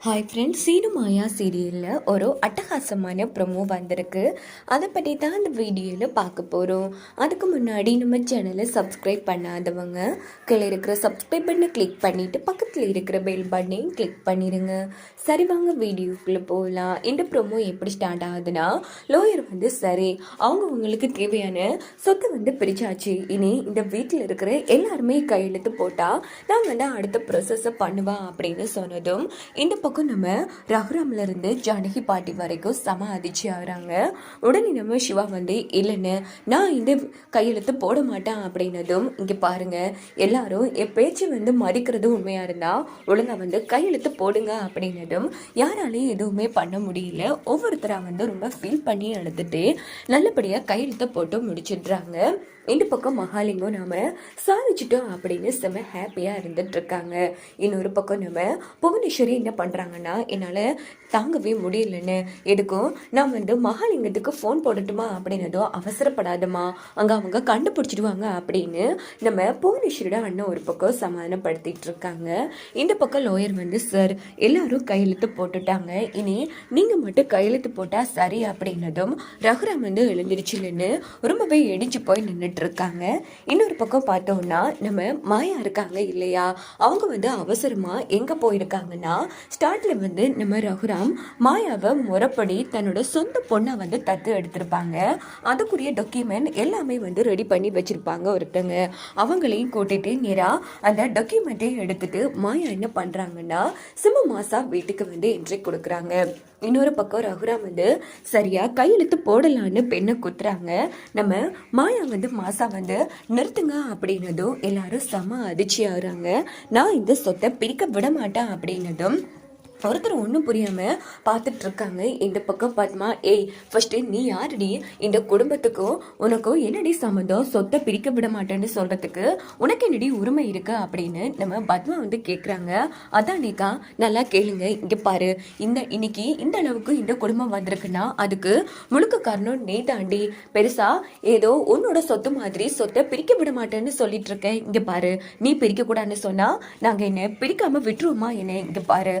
Hi friends, Seenu மாயா சீரியலில் ஒரு அட்டகாசமான ப்ரொமோ வந்திருக்கு. அதை பற்றி தான் அந்த வீடியோவில் பார்க்க போகிறோம். அதுக்கு முன்னாடி நம்ம சேனலை சப்ஸ்கிரைப் பண்ணாதவங்க கீழே இருக்கிற சப்ஸ்கிரைப் பண்ணை கிளிக் பண்ணிவிட்டு பக்கத்தில் இருக்கிற பெல் பட்டனையும் கிளிக் பண்ணிடுங்க. சரி, வாங்க வீடியோக்குள்ளே போகலாம். இந்த ப்ரொமோ எப்படி ஸ்டார்ட் ஆகுதுன்னா, லோயர் சரி அவங்களுக்கு தேவையான சொத்தை பிரிச்சாச்சு. இனி இந்த வீட்டில் இருக்கிற எல்லாருமே கையெழுத்து போட்டால் நான் அடுத்த ப்ரொசஸை பண்ணுவேன் அப்படின்னு சொன்னதும், இந்த பக்கம் நம்ம ரகுராம்ல இருந்து ஜானகி பாட்டி வரைக்கும் செம அதிர்ச்சி ஆகுறாங்க. உடனே நம்ம சிவா இல்லைன்னு நான் இந்த கையெழுத்து போட மாட்டேன் அப்படின்னதும், இங்க பாருங்க எல்லாரும் என் பேச்சு மதிக்கிறது உண்மையா இருந்தா ஒழுங்கா கையெழுத்து போடுங்க அப்படின்னதும், யாராலையும் எதுவுமே பண்ண முடியல. ஒவ்வொருத்தரா ரொம்ப ஃபீல் பண்ணி அழுதுட்டு நல்லபடியா கையெழுத்து போட்டு முடிச்சிடுறாங்க. இந்த பக்கம் மகாலிங்கம் நாம சாதிச்சிட்டோம் அப்படின்னு செம ஹாப்பியா இருந்துட்டு இருக்காங்க. இன்னொரு பக்கம் நம்ம புவனேஸ்வரி என்ன பண்றாங்கன்னா, என்னால தாங்கவே முடியலன்னு, எதுக்கும் நான் மகாலிங்கத்துக்கு ஃபோன் போடட்டுமா அப்படின்னதோ, அவசரப்படாதமா அங்க அவங்க கண்டுபிடிச்சிடுவாங்க அப்படின்னு நம்ம புவனேஸ்வரியோட அண்ணன் ஒரு பக்கம் சமாதானப்படுத்திட்டு இருக்காங்க. இந்த பக்கம் லோயர் சார் எல்லாரும் கையெழுத்து போட்டுட்டாங்க, இனி நீங்க மட்டும் கையெழுத்து போட்டா சரி அப்படின்னதும், ரகுராம் எழுந்திருச்சுன்னு ரொம்பவே இடிச்சு போய் நின்றுட்டு இருக்காங்க. இன்னொரு பக்கம் பார்த்தோம்னா நம்ம மாயா இருக்காங்க இல்லையா, அவங்க அவசரமா எங்க போயிருக்காங்கன்னா, ஸ்டார்ட்ல நம்ம ரகுராம் மாயாவை முறைப்படி தன்னோட சொந்த பொண்ணை தத்து எடுத்திருப்பாங்க. அதுக்குரிய டாக்குமெண்ட் எல்லாமே ரெடி பண்ணி வச்சிருப்பாங்க ஒருத்தங்க. அவங்களையும் கூட்டிட்டு நேரா அந்த டாக்குமெண்ட்டையும் எடுத்துட்டு மாயா என்ன பண்றாங்கன்னா, சிம்ம மாசா வீட்டுக்கு என்ட்ரி கொடுக்குறாங்க. இன்னொரு பக்கம் ரகுராம் சரியா கையெழுத்து போடலான்னு பெண்ணை குத்துறாங்க. நம்ம மாயா மாசா நிறுத்துங்க அப்படின்னதும் எல்லாரும் செம அதிர்ச்சி ஆகுறாங்க. நான் இந்த சொத்தை பிரிக்க விட மாட்டேன் அப்படின்னதும் ஒருத்தர் ஒன்றும் புரியாம பார்த்துட்டு இருக்காங்க. இந்த பக்கம் பத்மா, ஃபர்ஸ்ட் நீ யாருடி, இந்த குடும்பத்துக்கும் உனக்கும் என்னடி சம்மந்தம், சொத்தை பிரிக்க விட மாட்டேன்னு சொல்றதுக்கு உனக்கு என்னடி உரிமை இருக்கு அப்படின்னு நம்ம பத்மா கேட்குறாங்க. அதானேக்கா, நல்லா கேளுங்க, இங்க பாரு, இன்னைக்கு இந்த அளவுக்கு இந்த குடும்பம் வந்திருக்குன்னா அதுக்கு முழுக்க காரணம் நீ தாண்டி. பெருசா ஏதோ உன்னோட சொத்து மாதிரி சொத்தை பிரிக்க விட மாட்டேன்னு சொல்லிட்டு இருக்கேன். இங்க பாரு, நீ பிரிக்க கூடாதுன்னு சொன்னா நாங்க என்ன பிரிக்காம விட்டுருவோமா என்ன? இங்க பாரு,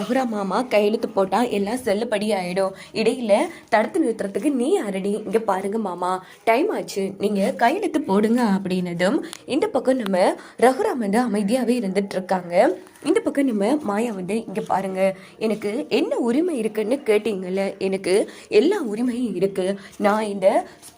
ரகுராம் மாமா கையெழுத்து போட்டா எல்லாம் செல்லுபடி ஆயிடும். இடையில தடுத்து நிறுத்துறதுக்கு நீ யாரடி? இங்க பாருங்க மாமா, டைம் ஆச்சு, நீங்க கையெழுத்து போடுங்க அப்படின்னதும், இந்த பக்கம் நம்ம ரகுராம் அமைதியாவே இருந்துட்டு இருக்காங்க. இந்த பக்கம் நம்ம மாயா இங்க பாருங்க, எனக்கு என்ன உரிமை இருக்குன்னு கேட்டீங்கல்ல, எனக்கு எல்லா உரிமையும் இருக்கு. நான் இந்த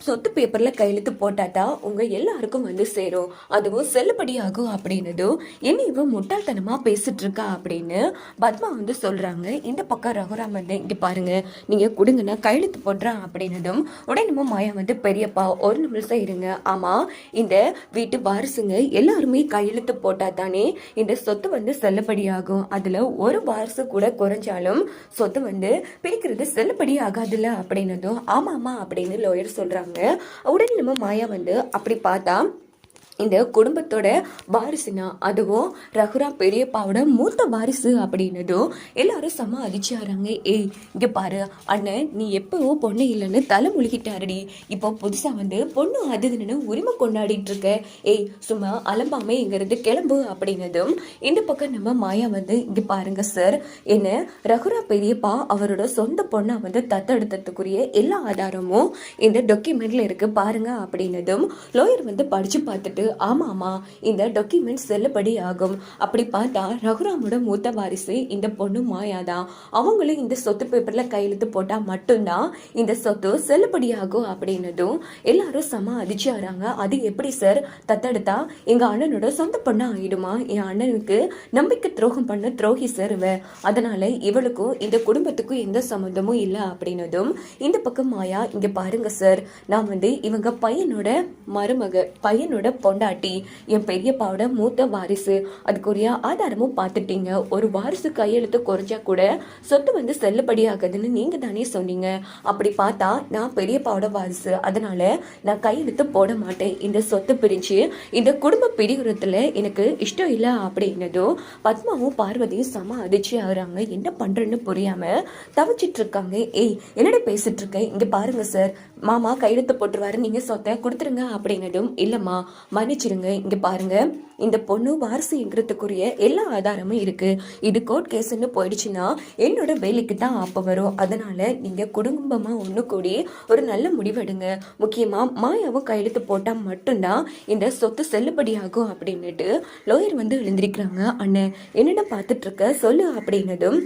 சொத்து பேப்பர்ல கையெழுத்து போட்டாதான் உங்க எல்லாருக்கும் சேரும், அதுவும் செல்லுபடி ஆகும் அப்படின்னதும், என்ன இவ முட்டாள்தனமா பேசிட்டு இருக்கா அப்படின்னு பத்மா சொல்றாங்க. இந்த பக்கம் ரகுராம் இங்க பாருங்க, நீங்க கொடுங்கன்னா கையெழுத்து போடுறான் அப்படின்னதும், உடனே நம்ம மாயா பெரியப்பா ஒரு நிமிஷம் இருங்க, ஆமா இந்த வீட்டு வாரிசுங்க எல்லாருமே கையெழுத்து போட்டா தானே இந்த சொத்து செல்லுபடியாகும். அதுல ஒரு வாரிசு கூட குறைஞ்சாலும் சொத்து பிரிக்கிறது செல்லுபடி ஆகாதுல்ல அப்படின்னதும், ஆமாமா அப்படின்னு லோயர் சொல்றாங்க. உடனே நம்ம மாயா அப்படி பார்த்தா இந்த குடும்பத்தோட வாரிசுனா அதுவும் ரகுராம் பெரியப்பாவோட மூத்த வாரிசு அப்படின்னதும் எல்லாரும் செம அதிர்ச்சி ஆறாங்க. இங்க பாரு அண்ணன், நீ எப்பவோ பொண்ணு இல்லைன்னு தலை முழுகிட்டாருடி, இப்போ புதுசா பொண்ணு அதுன்னு உரிமை கொண்டாடிட்டு இருக்க. சும்மா அலம்பாமே இங்க இருந்து கிளம்பு அப்படின்னதும், இந்த பக்கம் நம்ம மாயா இங்க பாருங்க சார், என்ன ரகுராம் பெரியப்பா அவரோட சொந்த பொண்ணை தத்தெடுத்ததுக்குரிய எல்லா ஆதாரமும் இந்த டாக்குமெண்ட்ல இருக்கு பாருங்க அப்படின்னதும், லோயர் படிச்சு பார்த்துட்டு, ஆமாமா இந்த டாக்குமெண்ட் செல்லுபடி ஆகும். அப்படி பார்த்தா ரகுராமோட மூத்த வாரிசு இந்த பொண்ணு மாயாதான், அவங்களும் இந்த சொத்து பேப்பர்ல கையெழுத்து போட்டா மட்டும்தான் இந்த சொத்து செல்லுபடி ஆகும் அப்படின்னதும் எல்லாரும் செம அதிர்ச்சி ஆறாங்க. அது எப்படி சார், தத்தெடுத்தா எங்க அண்ணனோட சொந்த பொண்ணா ஆயிடுமா? என் அண்ணனுக்கு நம்பிக்கை துரோகம் பண்ண துரோகி சார் இவ, அதனால இவளுக்கும் இந்த குடும்பத்துக்கும் எந்த சம்மந்தமும் இல்லை அப்படின்னதும், இந்த பக்கம் மாயா, இங்க பாருங்க சார், நான் இவங்க பையனோட பையனோட பொண்டாட்டி, என் பெரியப்பாவோட மூத்த வாரிசு, அதுக்குரிய ஆதாரமும் பார்த்துட்டீங்க. ஒரு வாரிசு கையெழுத்து குறைஞ்சா கூட சொத்து செல்லுபடி ஆகுதுன்னு நீங்க தானே சொன்னீங்க. அப்படி பார்த்தா நான் பெரியப்பாவோட வாரிசு, அதனால நான் கையெழுத்து போட மாட்டேன். இந்த சொத்து பிரிஞ்சு இந்த குடும்ப பிரிவுறதுல எனக்கு இஷ்டம் இல்லை அப்படின்னதும், பத்மாவும் பார்வதியும் செம அதிர்ச்சி ஆகுறாங்க. என்ன பண்றேன்னு புரியாம தவிச்சிட்டு இருக்காங்க. என்னடா பேசிட்டு இருக்கேன், இங்க பாருங்க சார், மாமா கையெழுத்து போட்டுருவாரு, நீங்கள் சொத்தை கொடுத்துருங்க அப்படின்னதும், இல்லைம்மா மன்னிச்சிருங்க, இங்கே பாருங்க இந்த பொண்ணு வாரிசுங்கிறதுக்குரிய எல்லா ஆதாரமும் இருக்கு. இது கோர்ட் கேஸ்ன்னு போயிடுச்சுன்னா என்னோட வேலைக்கு தான் ஆப்ப வரும். அதனால நீங்க குடும்பமா ஒன்று கூடி ஒரு நல்ல முடிவெடுங்க. முக்கியமா மாயாவும் கையெழுத்து போட்டா மட்டும்தான் இந்த சொத்து செல்லுபடியாகும் அப்படின்னுட்டு லோயர் வந்து எழுந்திருக்கிறாங்க. அண்ணன் என்னென்ன பார்த்துட்டு இருக்க சொல்லு அப்படின்னதும்,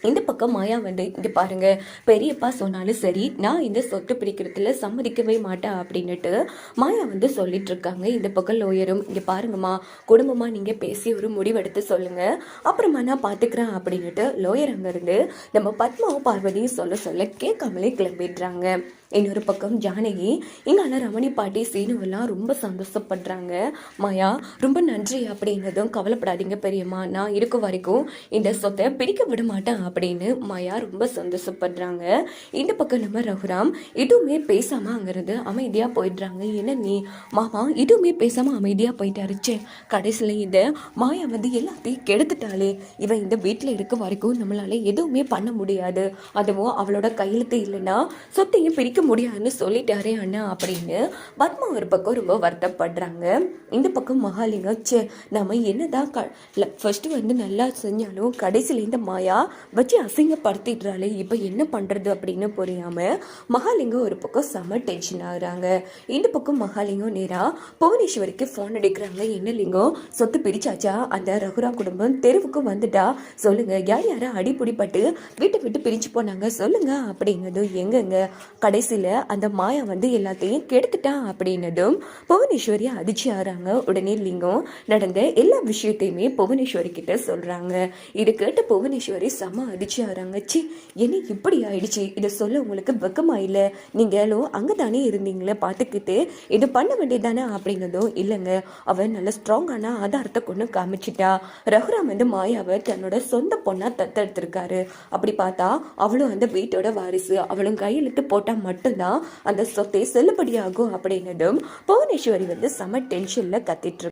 இந்த பக்கம் மாயா வந்து இங்கே பாருங்க, பெரியப்பா சொன்னாலும் சரி நான் இந்த சொத்து பிரிக்கிறதுல சம்மதிக்கவே மாட்டேன் அப்படின்னுட்டு மாயா வந்து சொல்லிட்டு இருக்காங்க. இந்த பக்கம் லோயரும், இங்கே பாருங்கம்மா குடும்பமாக நீங்கள் பேசி ஒரு முடிவெடுத்து சொல்லுங்க, அப்புறமா நான் பார்த்துக்கிறேன் அப்படின்னுட்டு லோயர் அங்கேருந்து நம்ம பத்மாவும் பார்வதியும் சொல்ல கேட்காமலே கிளம்பிடுறாங்க. இன்னொரு பக்கம் ஜானகி இங்கால ரமணி பாட்டி சீனுவெல்லாம் ரொம்ப சந்தோஷப்படுறாங்க. மாயா ரொம்ப நன்றி அப்படின்னதும், கவலைப்படாதீங்க பெரியம்மா, நான் இருக்க வரைக்கும் இந்த சொத்தை பிரிக்க விட மாட்டேன் அப்படின்னு மாயா ரொம்ப சந்தோஷப்படுறாங்க. இந்த பக்கம் நம்ம ரகுராம் எதுவுமே பேசாம அங்கிருந்து அமைதியா போயிடுறாங்க. என்ன நீ மாமா எதுவுமே பேசாம அமைதியா போயிட்டாருச்சே, கடைசியில இந்த மாயா வந்து எல்லாத்தையும் கெடுத்துட்டாளே, இவன் இந்த வீட்டில் இருக்க வரைக்கும் நம்மளால எதுவுமே பண்ண முடியாது, அதுவும் அவளோட கையெழுத்து இல்லைன்னா சொத்தையும் பிரிக்க முடியாதுன்னு சொல்லிட்டாரே அண்ணா அப்படின்னு பத்மா ஒரு பக்கம் ரொம்ப வருத்தப்படுறாங்க. இந்த பக்கம் மகாலிங்கம், நம்ம என்னதான் ஃபர்ஸ்ட் வந்து நல்லா செஞ்சாலும் கடைசியில இந்த மாயா வச்சு அசிங்கப்படுத்திடுறாளே, இப்போ என்ன பண்றது அப்படின்னு புரியாம மகாலிங்கம் ஒரு பக்கம் செம டென்ஷன் ஆகுறாங்க. இந்த பக்கம் மகாலிங்கம் நேரா புவனேஸ்வரிக்கு ஃபோன் அடிக்கிறாங்க. என்ன லிங்கம் சொத்து பிரிச்சாச்சா, அந்த ரகுராம் குடும்பம் தெருவுக்கு வந்துட்டா சொல்லுங்க, யார் யாரும் அடிப்படிப்பட்டு வீட்டை விட்டு பிரிச்சு போனாங்க சொல்லுங்க அப்படிங்கிறது. எங்கங்க கடைசியில் அந்த மாயா வந்து எல்லாத்தையும் கெடுத்துட்டான் அப்படின்னதும் புவனேஸ்வரி அதிர்ச்சி ஆறாங்க. உடனே லிங்கம் நடந்த எல்லா விஷயத்தையுமே புவனேஸ்வரி கிட்ட சொல்றாங்க. இது கேட்ட புவனேஸ்வரி செம அதிர்ச்சி ஆறாங்க. சி என்ன இப்படி ஆயிடுச்சு, இதை சொல்ல உங்களுக்கு வெக்கமா இல்லை, நீங்களும் அங்கதானே இருந்தீங்களே பார்த்துக்கிட்டு இது பண்ண வேண்டியதானே அப்படின்னதும், இல்லைங்க அவன் நல்ல ஸ்ட்ராங்கான ஆதாரத்தை கொண்டு காமிச்சிட்டா, ரகுராம் வந்து மாயாவை தன்னோட சொந்த பொண்ணா தத்தெடுத்திருக்காரு, அப்படி பார்த்தா அவளும் அந்த வீட்டோட வாரிசு, அவளும் கையெழுத்து போட்டா மட்டும்தான் அந்த சொத்தை செல்லுபடியாகும் அப்படின்னதும் புவனேஸ்வரி வந்து செம டென்ஷன்ல கத்திட்டு